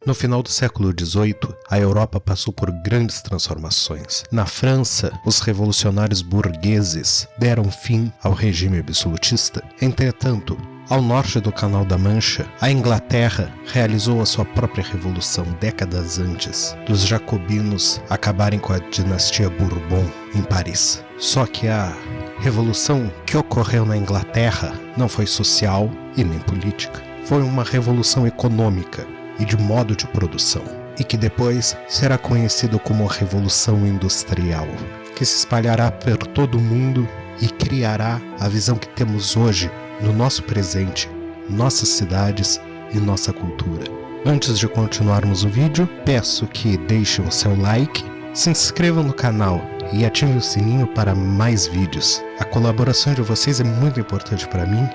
No final do século XVIII, a Europa passou por grandes transformações. Na França, os revolucionários burgueses deram fim ao regime absolutista. Entretanto, ao norte do Canal da Mancha, a Inglaterra realizou a sua própria revolução décadas antes dos jacobinos acabarem com a dinastia Bourbon em Paris. Só que a revolução que ocorreu na Inglaterra não foi social e nem política. Foi uma revolução econômica e de modo de produção, e que depois será conhecido como Revolução Industrial, que se espalhará por todo o mundo e criará a visão que temos hoje no nosso presente, nossas cidades e nossa cultura. Antes de continuarmos o vídeo, peço que deixem o seu like, se inscrevam no canal e ativem o sininho para mais vídeos. A colaboração de vocês é muito importante para mim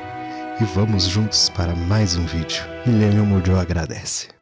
e vamos juntos para mais um vídeo. Millennium Audio agradece.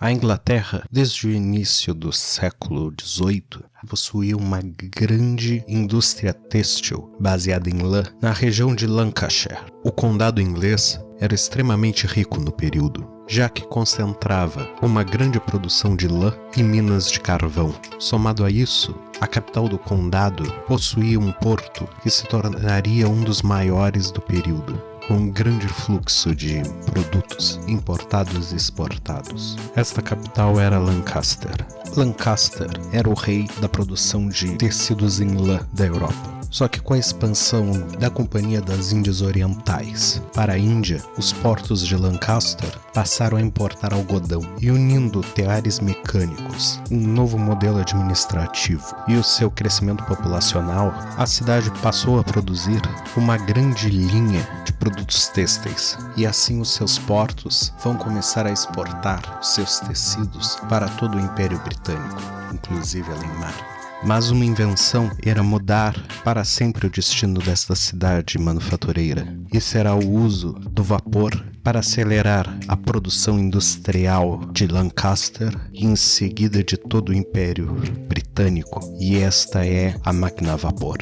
A Inglaterra, desde o início do século XVIII, possuía uma grande indústria têxtil baseada em lã na região de Lancashire. O condado inglês era extremamente rico no período, já que concentrava uma grande produção de lã e minas de carvão. Somado a isso, a capital do condado possuía um porto que se tornaria um dos maiores do período, com um grande fluxo de produtos importados e exportados. Esta capital era Lancaster. Lancaster era o rei da produção de tecidos em lã da Europa. Só que com a expansão da Companhia das Índias Orientais para a Índia, os portos de Lancaster passaram a importar algodão e, unindo teares mecânicos, um novo modelo administrativo e o seu crescimento populacional, a cidade passou a produzir uma grande linha de produtos têxteis, e assim os seus portos vão começar a exportar os seus tecidos para todo o Império Britânico, inclusive além mar. Mas uma invenção era mudar para sempre o destino desta cidade manufatureira, e será o uso do vapor para acelerar a produção industrial de Lancaster e em seguida de todo o Império Britânico, e esta é a máquina a vapor.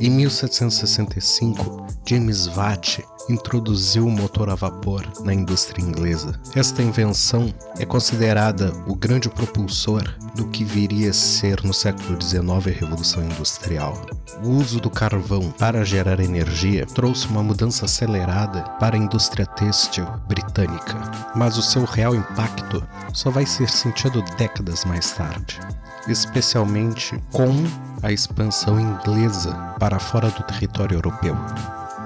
Em 1765, James Watt introduziu o motor a vapor na indústria inglesa. Esta invenção é considerada o grande propulsor do que viria a ser no século XIX a Revolução Industrial. O uso do carvão para gerar energia trouxe uma mudança acelerada para a indústria têxtil britânica, mas o seu real impacto só vai ser sentido décadas mais tarde, especialmente com a expansão inglesa para fora do território europeu.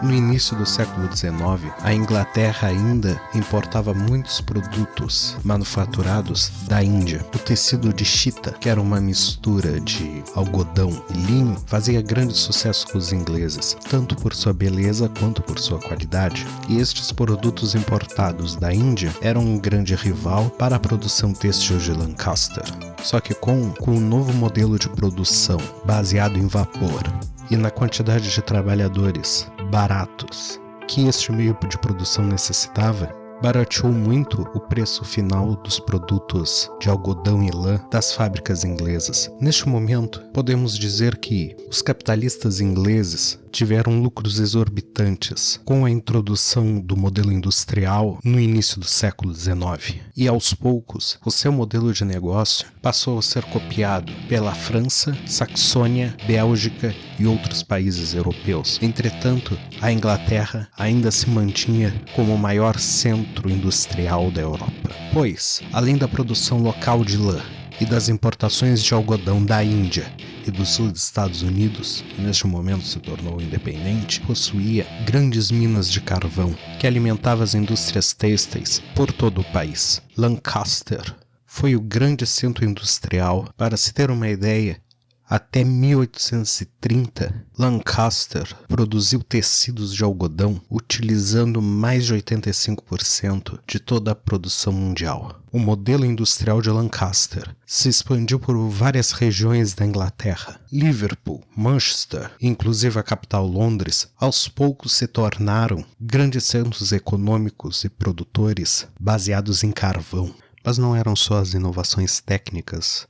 No início do século XIX, a Inglaterra ainda importava muitos produtos manufaturados da Índia. O tecido de chita, que era uma mistura de algodão e linho, fazia grande sucesso com os ingleses, tanto por sua beleza quanto por sua qualidade. E estes produtos importados da Índia eram um grande rival para a produção têxtil de Lancaster. Só que com um novo modelo de produção baseado em vapor e na quantidade de trabalhadores baratos que este meio de produção necessitava, barateou muito o preço final dos produtos de algodão e lã das fábricas inglesas. Neste momento, podemos dizer que os capitalistas ingleses tiveram lucros exorbitantes com a introdução do modelo industrial no início do século XIX. E aos poucos, o seu modelo de negócio passou a ser copiado pela França, Saxônia, Bélgica e outros países europeus. Entretanto, a Inglaterra ainda se mantinha como o maior centro industrial da Europa, pois, além da produção local de lã e das importações de algodão da Índia e do sul dos Estados Unidos, que neste momento se tornou independente, possuía grandes minas de carvão que alimentavam as indústrias têxteis por todo o país. Lancaster foi o grande centro industrial. Para se ter uma ideia, até 1830, Lancaster produziu tecidos de algodão utilizando mais de 85% de toda a produção mundial. O modelo industrial de Lancaster se expandiu por várias regiões da Inglaterra. Liverpool, Manchester, inclusive a capital Londres, aos poucos se tornaram grandes centros econômicos e produtores baseados em carvão. Mas não eram só as inovações técnicas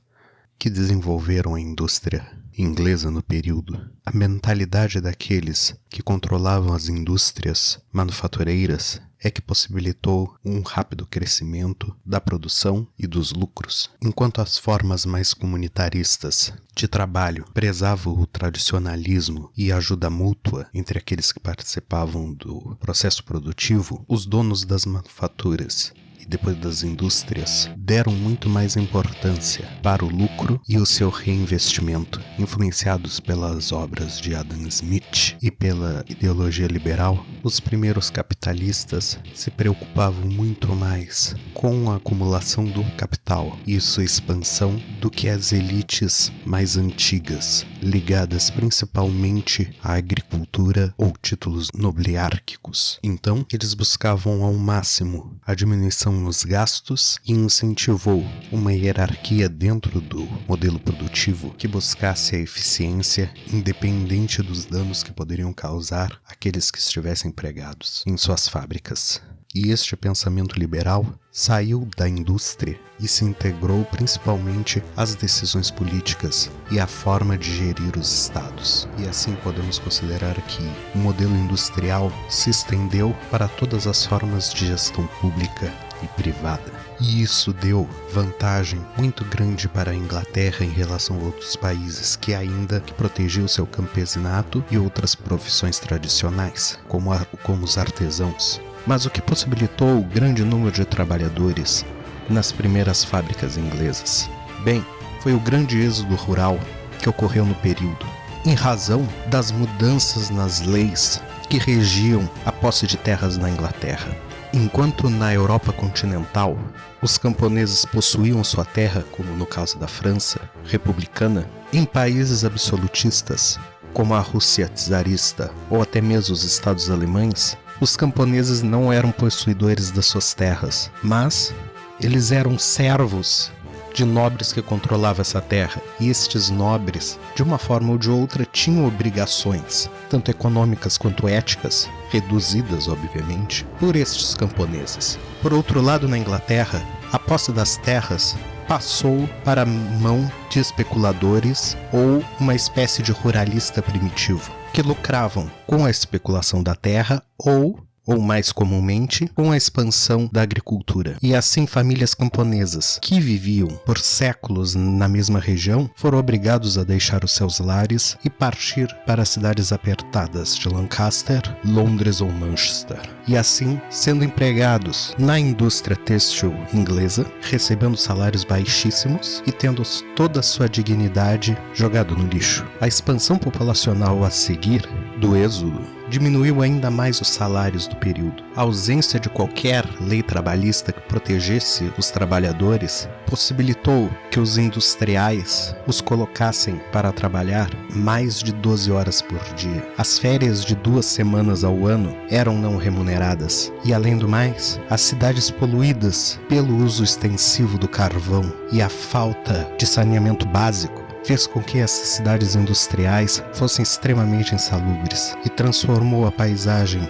que desenvolveram a indústria inglesa no período, a mentalidade daqueles que controlavam as indústrias manufatureiras é que possibilitou um rápido crescimento da produção e dos lucros, enquanto as formas mais comunitaristas de trabalho prezavam o tradicionalismo e a ajuda mútua entre aqueles que participavam do processo produtivo. Os donos das manufaturas e depois das indústrias deram muito mais importância para o lucro e o seu reinvestimento, influenciados pelas obras de Adam Smith e pela ideologia liberal. Os primeiros capitalistas se preocupavam muito mais com a acumulação do capital e sua expansão do que as elites mais antigas, ligadas principalmente à agricultura ou títulos nobiliárquicos. Então, eles buscavam ao máximo a diminuição nos gastos e incentivou uma hierarquia dentro do modelo produtivo que buscasse a eficiência, independente dos danos que poderiam causar aqueles que estivessem empregados em suas fábricas. E este pensamento liberal saiu da indústria e se integrou principalmente às decisões políticas e à forma de gerir os estados. E assim podemos considerar que o modelo industrial se estendeu para todas as formas de gestão pública e privada. E isso deu vantagem muito grande para a Inglaterra em relação a outros países que ainda protegiam seu campesinato e outras profissões tradicionais, como os artesãos. Mas o que possibilitou o grande número de trabalhadores nas primeiras fábricas inglesas? Bem, foi o grande êxodo rural que ocorreu no período, em razão das mudanças nas leis que regiam a posse de terras na Inglaterra. Enquanto na Europa continental os camponeses possuíam sua terra, como no caso da França republicana, em países absolutistas, como a Rússia czarista ou até mesmo os estados alemães, os camponeses não eram possuidores das suas terras, mas eles eram servos de nobres que controlavam essa terra, e estes nobres, de uma forma ou de outra, tinham obrigações, tanto econômicas quanto éticas, reduzidas, obviamente, por estes camponeses. Por outro lado, na Inglaterra, a posse das terras passou para a mão de especuladores ou uma espécie de ruralista primitivo, que lucravam com a especulação da terra ou mais comumente, com a expansão da agricultura. E assim famílias camponesas que viviam por séculos na mesma região foram obrigados a deixar os seus lares e partir para as cidades apertadas de Lancaster, Londres ou Manchester. E assim, sendo empregados na indústria têxtil inglesa, recebendo salários baixíssimos e tendo toda a sua dignidade jogada no lixo. A expansão populacional a seguir do êxodo diminuiu ainda mais os salários do período. A ausência de qualquer lei trabalhista que protegesse os trabalhadores possibilitou que os industriais os colocassem para trabalhar mais de 12 horas por dia. As férias de 2 semanas ao ano eram não remuneradas. E além do mais, as cidades poluídas pelo uso extensivo do carvão e a falta de saneamento básico fez com que essas cidades industriais fossem extremamente insalubres e transformou a paisagem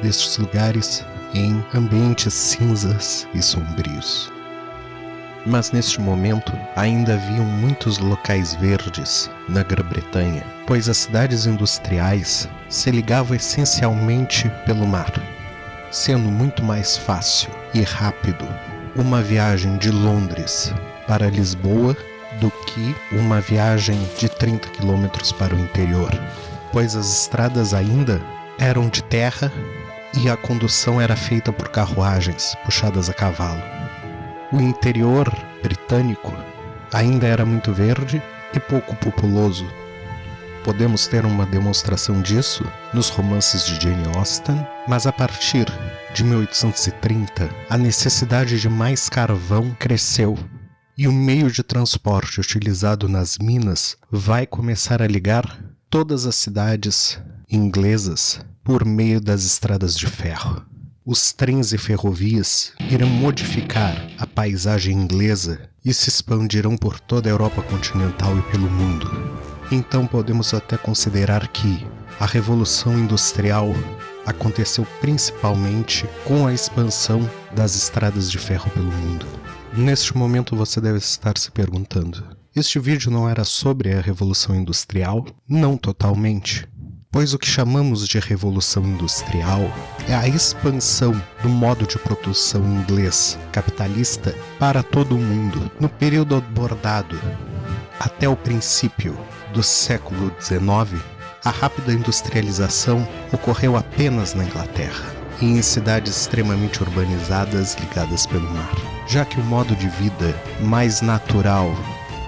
destes lugares em ambientes cinzas e sombrios. Mas neste momento ainda haviam muitos locais verdes na Grã-Bretanha, pois as cidades industriais se ligavam essencialmente pelo mar, sendo muito mais fácil e rápido uma viagem de Londres para Lisboa do que uma viagem de 30 quilômetros para o interior, pois as estradas ainda eram de terra e a condução era feita por carruagens puxadas a cavalo. O interior britânico ainda era muito verde e pouco populoso. Podemos ter uma demonstração disso nos romances de Jane Austen, mas a partir de 1830, a necessidade de mais carvão cresceu. E o meio de transporte utilizado nas minas vai começar a ligar todas as cidades inglesas por meio das estradas de ferro. Os trens e ferrovias irão modificar a paisagem inglesa e se expandirão por toda a Europa continental e pelo mundo. Então podemos até considerar que a Revolução Industrial aconteceu principalmente com a expansão das estradas de ferro pelo mundo. Neste momento você deve estar se perguntando: este vídeo não era sobre a Revolução Industrial? Não totalmente, pois o que chamamos de Revolução Industrial é a expansão do modo de produção inglês capitalista para todo o mundo, no período abordado até o princípio do século XIX. A rápida industrialização ocorreu apenas na Inglaterra e em cidades extremamente urbanizadas ligadas pelo mar, já que o modo de vida mais natural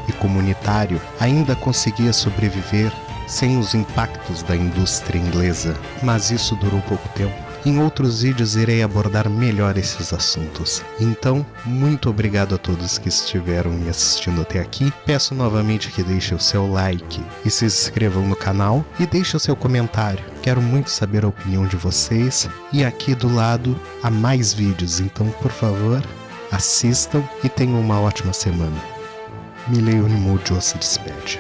e comunitário ainda conseguia sobreviver sem os impactos da indústria inglesa, mas isso durou pouco tempo. Em outros vídeos irei abordar melhor esses assuntos. Então, muito obrigado a todos que estiveram me assistindo até aqui. Peço novamente que deixem o seu like e se inscrevam no canal e deixem o seu comentário. Quero muito saber a opinião de vocês. E aqui do lado há mais vídeos, então por favor, assistam e tenham uma ótima semana. Milei Unimojo se despede.